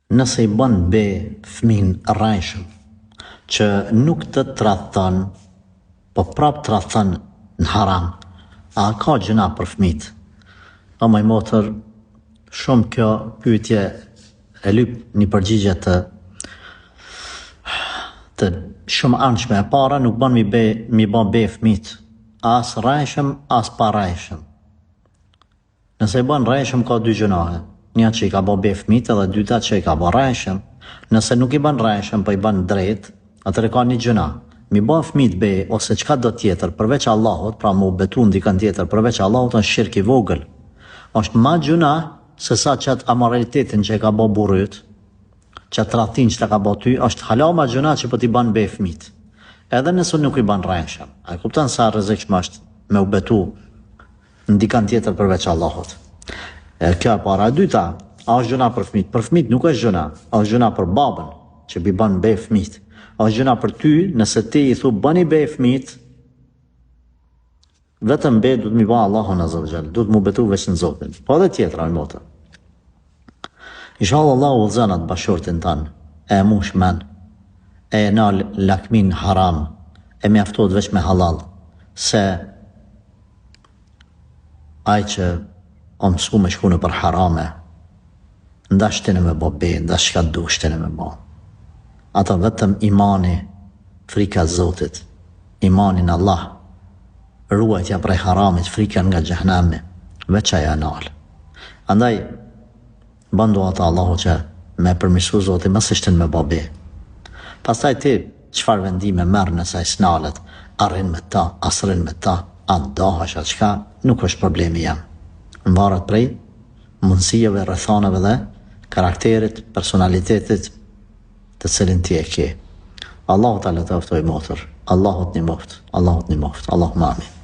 nëse i bën be fëmin rrajshëm, që nuk të tradhton, po prap tradhton në haram, a ka gjëna për fëmit? O moj motër, shumë kjo pyetje e lyp një përgjigje të shumë anshme. E para nuk bën mi bën be fëmit, as rrajshëm, as pa rrajshëm. Nëse i bën rrajshëm ka dy gjunahe. Një që i ka bë be fëmit edhe dyta që i ka bë rrajshëm. Nëse nuk i bën rrajshëm, po i bën drejt, atëre ka një gjuna. Mi bën fëmit be ose çka do tjetër përveç Allahut, pra mu betu ndikën tjetër përveç Allahut, është shirk i vogël. Është ma gjuna se sa qatë amoralitetin që e ka bë burrit, qatë tradhtin që ta ka bë ty, është hala ma gjuna që po t'i bën be fëmit. Edhe nëse nuk i bën rrajshëm. A e kupton sa rrezikshëm është me u betu ndikën tjetër përveç Allahut. Kjo e para. E dyta, a është gjuna për fëmit? Për fëmit nuk është gjuna, është gjuna për babën që i bën be fëmit. Është gjuna për ty, nëse ti i thu bëni be fëmit, vetëm be du të mi ba Allahun azza wa jall, du të mu betu veç në Zotin. Po edhe tjetra, më motë. Inshallah Allahu udhëzon atë bashortin tanë, e mush men, e nal lakmin haram, e mjaftohet veç me halal, se ai që o mësu me shku në për harame, ndash të në me bo be, ndash shka dush të në me bo. Ata vetëm imani, frika Zotit, imani në Allah, ruajtja prej haramit, frika nga xhehenami, veç aja nalë. Andaj, bandu ata Allahu që me përmisu Zotit, mësë ishten me bo be. Pastaj ti, qëfar vendime merë nësaj s'nalet, arrin me ta, asrin me ta, atë dahash atë qka, nuk është problemi jam. Në varet prej mundësijeve, rrethanave dhe karakterit, personalitetit të cilin ti e ke. Allahu ta le të ftoj motër, Allahut një moft, Allahut një moft, Allahumma amin.